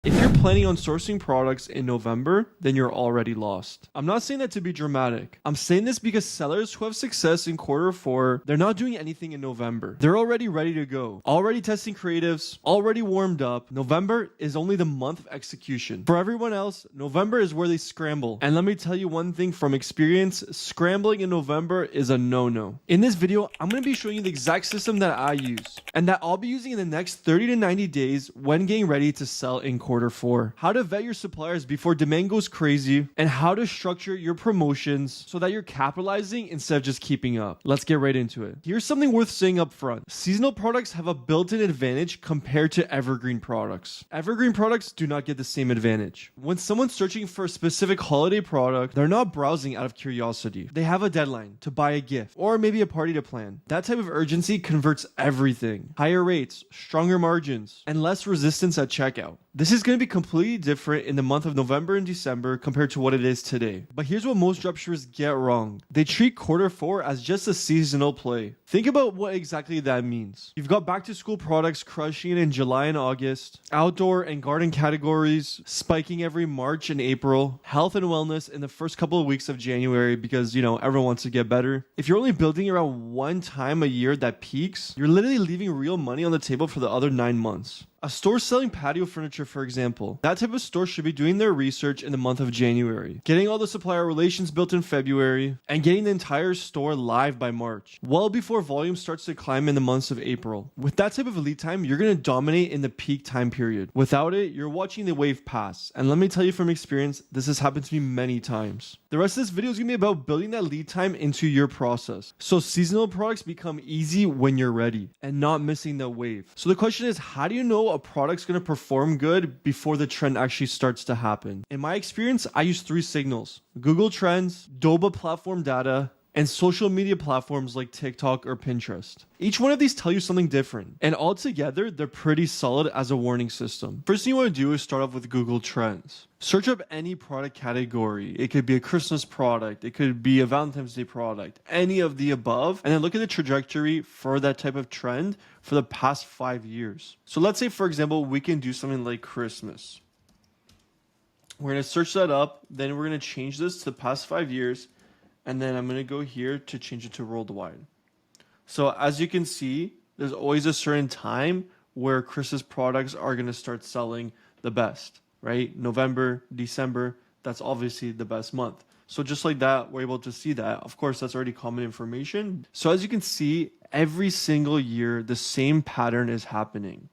If you're planning on sourcing products in November, then you're already lost. I'm not saying that to be dramatic. I'm saying this because sellers who have success in Q4, they're not doing anything in November. They're already ready to go, already testing creatives, already warmed up. November is only the month of execution. For everyone else, November is where they scramble. And let me tell you one thing from experience, scrambling in November is a no-no. In this video, I'm going to be showing you the exact system that I use and that I'll be using in the next 30 to 90 days when getting ready to sell in Q4. How to vet your suppliers before demand goes crazy, and how to structure your promotions so that you're capitalizing instead of just keeping up. Let's get right into it. Here's something worth saying up front. Seasonal products have a built-in advantage compared to evergreen products. Evergreen products do not get the same advantage. When someone's searching for a specific holiday product, they're not browsing out of curiosity. They have a deadline to buy a gift or maybe a party to plan. That type of urgency converts everything. Higher rates, stronger margins, and less resistance at checkout. This is going to be completely different in the month of November and December compared to what it is today. But here's what most dropshippers get wrong. They treat Q4 as just a seasonal play. Think about what exactly that means. You've got back to school products crushing it in July and August, outdoor and garden categories spiking every March and April, health and wellness in the first couple of weeks of January because, everyone wants to get better. If you're only building around one time a year that peaks, you're literally leaving real money on the table for the other 9 months. A store selling patio furniture, for example, that type of store should be doing their research in the month of January, getting all the supplier relations built in February, and getting the entire store live by March, well before volume starts to climb in the months of April. With that type of lead time, you're going to dominate in the peak time period. Without it, you're watching the wave pass. And let me tell you from experience, this has happened to me many times. The rest of this video is going to be about building that lead time into your process, so seasonal products become easy when you're ready and not missing the wave. So the question is, how do you know a product's going to perform good before the trend actually starts to happen? In my experience, I use 3 signals: Google Trends, Doba platform data, and social media platforms like TikTok or Pinterest. Each one of these tell you something different, and altogether, they're pretty solid as a warning system. First thing you want to do is start off with Google Trends. Search up any product category. It could be a Christmas product, it could be a Valentine's Day product, any of the above, and then look at the trajectory for that type of trend for the past 5 years. So let's say, for example, we can do something like Christmas. We're going to search that up, then we're going to change this to the past 5 years, and then I'm going to go here to change it to worldwide. So as you can see, there's always a certain time where Christmas products are going to start selling the best, right? November, December, that's obviously the best month. So just like that, we're able to see that. Of course, that's already common information. So as you can see, every single year, the same pattern is happening.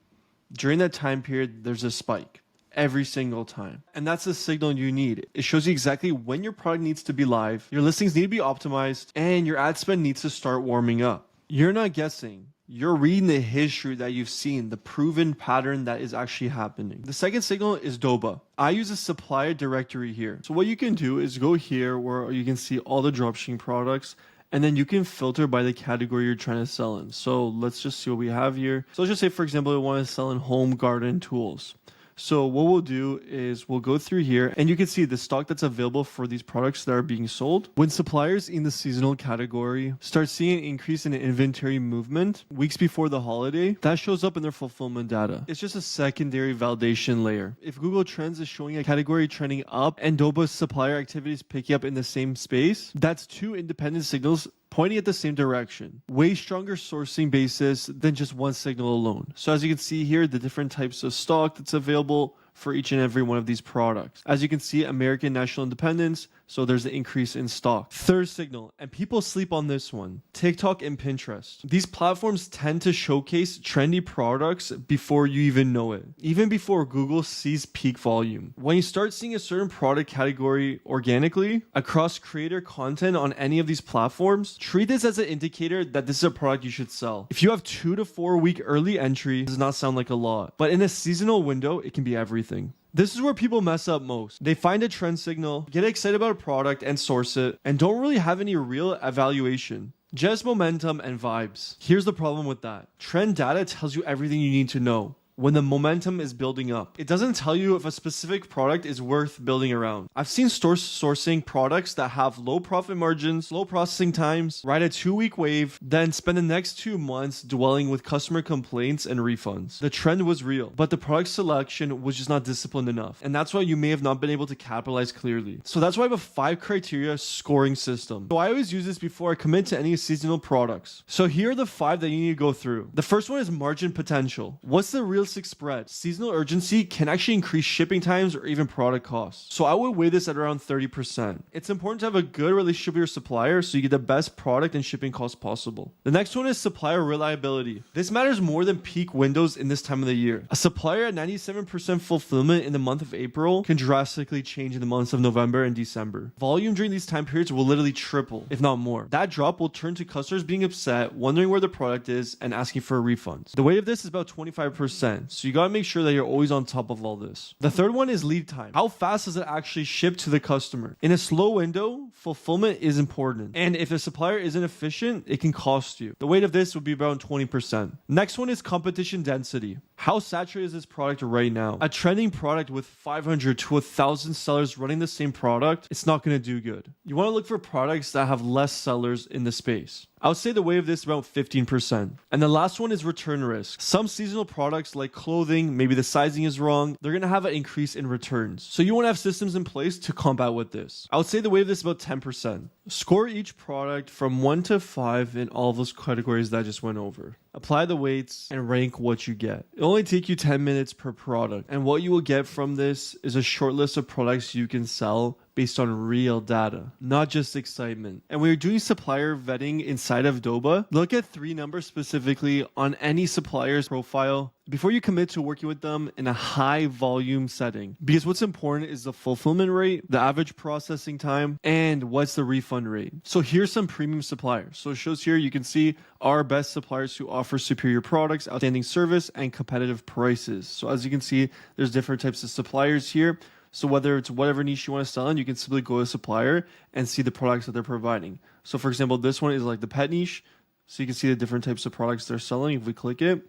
During that time period, there's a spike. Every single time. And that's the signal you need. It shows you exactly when your product needs to be live, your listings need to be optimized, and your ad spend needs to start warming up. You're not guessing. You're reading the history that you've seen, the proven pattern that is actually happening. The second signal is Doba. I use a supplier directory here. So what you can do is go here where you can see all the dropshipping products, and then you can filter by the category you're trying to sell in. So let's just see what we have here. So let's just say, for example, we want to sell in home garden tools. So what we'll do is we'll go through here, and you can see the stock that's available for these products that are being sold. When suppliers in the seasonal category start seeing an increase in inventory movement weeks before the holiday, that shows up in their fulfillment data. It's just a secondary validation layer. If Google Trends is showing a category trending up and Doba's supplier activity is picking up in the same space, that's 2 independent signals pointing at the same direction. Way stronger sourcing basis than just one signal alone. So as you can see here, the different types of stock that's available for each and every one of these products. As you can see, American National Independence, so there's an increase in stock. Third signal, and people sleep on this one, TikTok and Pinterest. These platforms tend to showcase trendy products before you even know it, even before Google sees peak volume. When you start seeing a certain product category organically across creator content on any of these platforms, treat this as an indicator that this is a product you should sell. If you have 2 to 4 week early entry, it does not sound like a lot, but in a seasonal window, it can be everything. This is where people mess up most. They find a trend signal, get excited about a product and source it, and don't really have any real evaluation. Just momentum and vibes. Here's the problem with that. Trend data tells you everything you need to know. when the momentum is building up. It doesn't tell you if a specific product is worth building around. I've seen stores sourcing products that have low profit margins, low processing times, ride a 2-week wave, then spend the next 2 months dwelling with customer complaints and refunds. The trend was real, but the product selection was just not disciplined enough. And that's why you may have not been able to capitalize clearly. So that's why I have a 5 criteria scoring system. So I always use this before I commit to any seasonal products. So here are the 5 that you need to go through. The first one is margin potential. What's the realistic spread? Seasonal urgency can actually increase shipping times or even product costs. So I would weigh this at around 30%. It's important to have a good relationship with your supplier so you get the best product and shipping costs possible. The next one is supplier reliability. This matters more than peak windows in this time of the year. A supplier at 97% fulfillment in the month of April can drastically change in the months of November and December. Volume during these time periods will literally triple, if not more. That drop will turn to customers being upset, wondering where the product is, and asking for refunds. The weight of this is about 25%, so you gotta make sure that you're always on top of all this. The third one is lead time. How fast does it actually ship to the customer? In a slow window, fulfillment is important. And if a supplier isn't efficient, it can cost you. The weight of this would be around 20%. Next one is competition density. How saturated is this product right now? A trending product with 500 to 1,000 sellers running the same product, it's not going to do good. You want to look for products that have less sellers in the space. I would say the weight of this is about 15%. And the last one is return risk. Some seasonal products like clothing, maybe the sizing is wrong, they're going to have an increase in returns. So you want to have systems in place to combat with this. I would say the weight of this is about 10%. Score each product from 1 to 5 in all of those categories that I just went over. Apply the weights and rank what you get. It'll only take you 10 minutes per product. And what you will get from this is a short list of products you can sell based on real data, not just excitement. And when you're doing supplier vetting inside of Doba, look at 3 numbers specifically on any supplier's profile before you commit to working with them in a high volume setting. Because what's important is the fulfillment rate, the average processing time, and what's the refund rate. So here's some premium suppliers. So it shows here, you can see our best suppliers who offer superior products, outstanding service, and competitive prices. So as you can see, there's different types of suppliers here. So whether it's whatever niche you want to sell in, you can simply go to a supplier and see the products that they're providing. So for example, this one is like the pet niche. So you can see the different types of products they're selling. If we click it,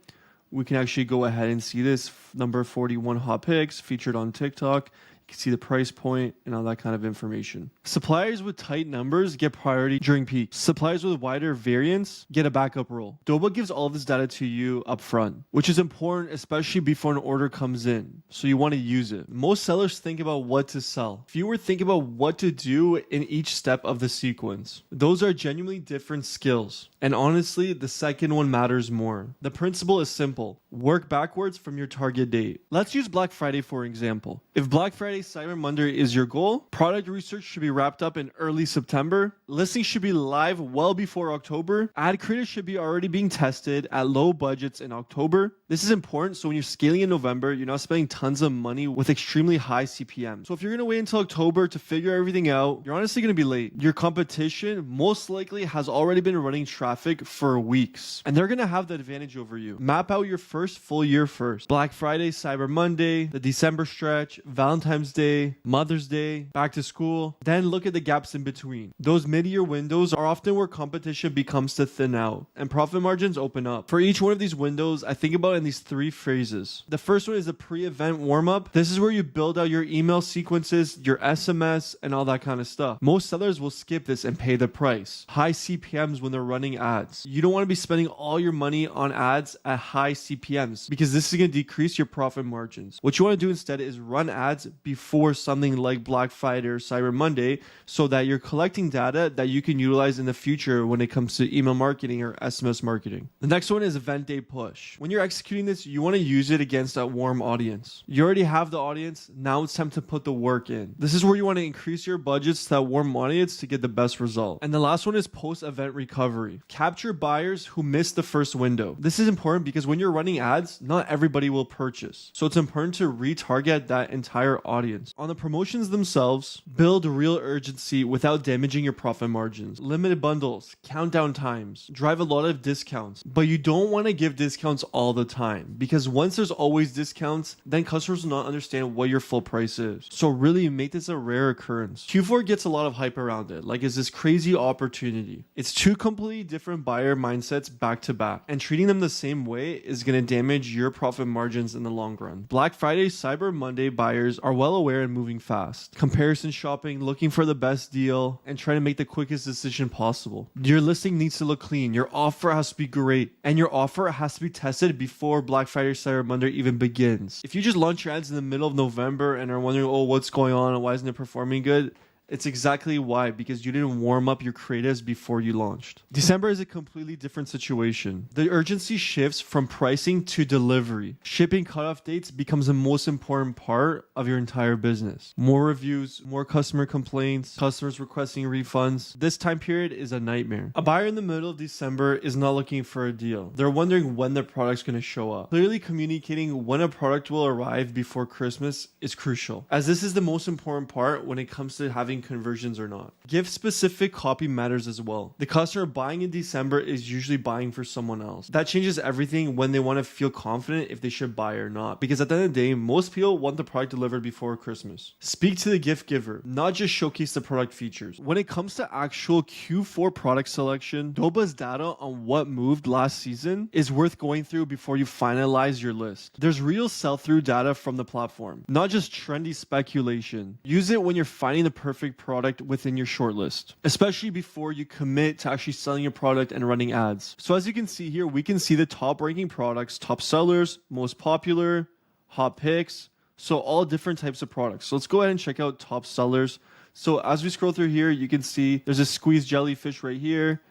we can actually go ahead and see this number 41 hot picks featured on TikTok. You can see the price point and all that kind of information. Suppliers with tight numbers get priority during peak. Suppliers with wider variance get a backup role. Doba gives all of this data to you up front, which is important, especially before an order comes in. So you want to use it. Most sellers think about what to sell. Fewer think about what to do in each step of the sequence. Those are genuinely different skills. And honestly, the second one matters more. The principle is simple. Work backwards from your target date. Let's use Black Friday for example. If Black Friday, Cyber Monday is your goal, product research should be wrapped up in early September. Listings should be live well before October. Ad creatives should be already being tested at low budgets in October. This is important so when you're scaling in November, you're not spending tons of money with extremely high CPM. So if you're going to wait until October to figure everything out, you're honestly going to be late. Your competition most likely has already been running traffic for weeks, and they're going to have the advantage over you. Map out your first full year first. Black Friday, Cyber Monday, the December stretch, Valentine's Day, Mother's Day, back to school. Then look at the gaps in between. Those mid-year windows are often where competition becomes to thin out and profit margins open up. For each one of these windows, I think about it in these 3 phases. The first one is a pre-event warm-up. This is where you build out your email sequences, your SMS, and all that kind of stuff. Most sellers will skip this and pay the price. High CPMs when they're running ads. You don't want to be spending all your money on ads at high CPMs because this is going to decrease your profit margins. What you want to do instead is run ads before something like Black Friday or Cyber Monday so that you're collecting data that you can utilize in the future when it comes to email marketing or SMS marketing. The next one is event day push. When you're executing this, you want to use it against a warm audience. You already have the audience. Now it's time to put the work in. This is where you want to increase your budgets to that warm audience to get the best result. And the last one is post-event recovery. Capture buyers who missed the first window. This is important because when you're running ads, not everybody will purchase. So it's important to retarget that entire audience. audience. On the promotions themselves, build real urgency without damaging your profit margins. Limited bundles, countdown times, drive a lot of discounts, but you don't want to give discounts all the time because once there's always discounts, then customers will not understand what your full price is. So really make this a rare occurrence. Q4 gets a lot of hype around it, like it's this crazy opportunity. It's two completely different buyer mindsets back to back, and treating them the same way is going to damage your profit margins in the long run. Black Friday, Cyber Monday buyers are well aware and moving fast. Comparison shopping, looking for the best deal, and trying to make the quickest decision possible. Your listing needs to look clean, your offer has to be great, and your offer has to be tested before Black Friday, Cyber Monday even begins. If you just launch your ads in the middle of November and are wondering, oh, what's going on and why isn't it performing good? It's exactly why, because you didn't warm up your creatives before you launched. December is a completely different situation. The urgency shifts from pricing to delivery. Shipping cutoff dates becomes the most important part of your entire business. More reviews, more customer complaints, customers requesting refunds. This time period is a nightmare. A buyer in the middle of December is not looking for a deal. They're wondering when their product's going to show up. Clearly communicating when a product will arrive before Christmas is crucial, as this is the most important part when it comes to having conversions or not. Gift specific copy matters as well. The customer buying in December is usually buying for someone else. That changes everything when they want to feel confident if they should buy or not, because at the end of the day, most people want the product delivered before Christmas. Speak to the gift giver, not just showcase the product features. When it comes to actual Q4 product selection, Doba's data on what moved last season is worth going through before you finalize your list. There's real sell-through data from the platform, not just trendy speculation. Use it when you're finding the perfect product within your shortlist, especially before you commit to actually selling your product and running ads. So as you can see here, we can see the top ranking products, top sellers, most popular, hot picks, so all different types of products. So let's go ahead and check out top sellers. So as we scroll through here, you can see there's a squeezed jellyfish right here.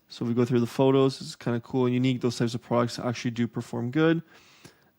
So if we go through the photos, it's kind of cool and unique. Those types of products actually do perform good.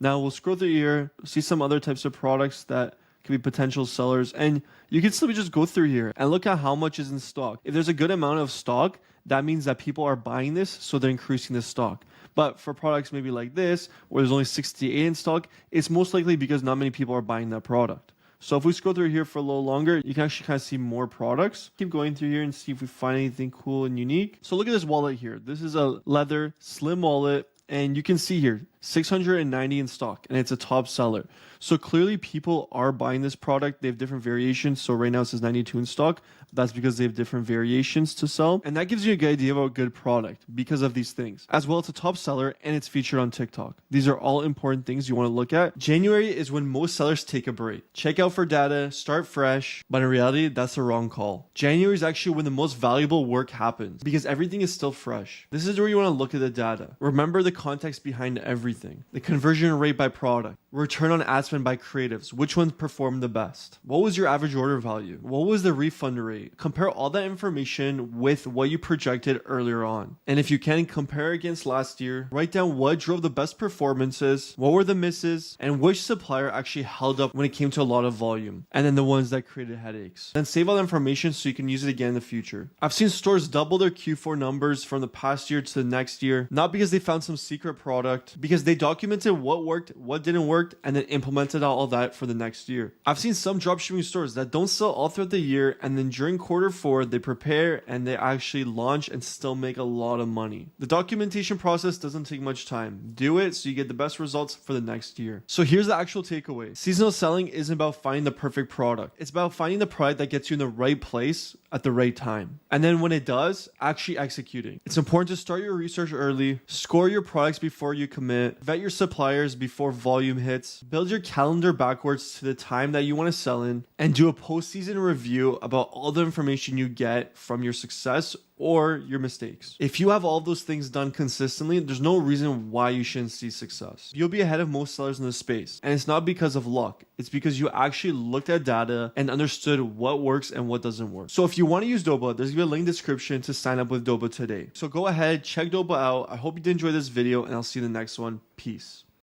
Now we'll scroll through here, see some other types of products that could be potential sellers, and you can simply just go through here and look at how much is in stock. If there's a good amount of stock, that means that people are buying this, so they're increasing the stock. But for products maybe like this, where there's only 68 in stock, it's most likely because not many people are buying that product. So if we scroll through here for a little longer, you can actually kind of see more products. Keep going through here and see if we find anything cool and unique. So look at this wallet here. This is a leather slim wallet, and you can see here 690 in stock, and it's a top seller. So clearly people are buying this product. They have different variations. So right now it says 92 in stock. That's because they have different variations to sell. And that gives you a good idea about a good product because of these things. As well, it's a top seller and it's featured on TikTok. These are all important things you want to look at. January is when most sellers take a break. Check out for data, start fresh. But in reality, that's the wrong call. January is actually when the most valuable work happens because everything is still fresh. This is where you want to look at the data. Remember the context behind everything. The conversion rate by product, return on ad spend by creatives, which ones performed the best? What was your average order value? What was the refund rate? Compare all that information with what you projected earlier on. And if you can, compare against last year. Write down what drove the best performances, what were the misses, and which supplier actually held up when it came to a lot of volume, and then the ones that created headaches. Then save all the information so you can use it again in the future. I've seen stores double their Q4 numbers from the past year to the next year, not because they found some secret product, because they documented what worked, what didn't work, and then implemented all that for the next year. I've seen some dropshipping stores that don't sell all throughout the year, and then during Q4 they prepare and they actually launch and still make a lot of money. The documentation process doesn't take much time. Do it so you get the best results for the next year. So here's the actual takeaway. Seasonal selling isn't about finding the perfect product. It's about finding the product that gets you in the right place at the right time. And then when it does, actually executing. It's important to start your research early, score your products before you commit, vet your suppliers before volume hits, build your calendar backwards to the time that you want to sell in, and do a post-season review about all the information you get from your success or your mistakes. If you have all those things done consistently, there's no reason why you shouldn't see success. You'll be ahead of most sellers in this space. And it's not because of luck. It's because you actually looked at data and understood what works and what doesn't work. So if you want to use Doba, there's going to be a link in the description to sign up with Doba today. So go ahead, check Doba out. I hope you did enjoy this video, and I'll see you in the next one. Peace.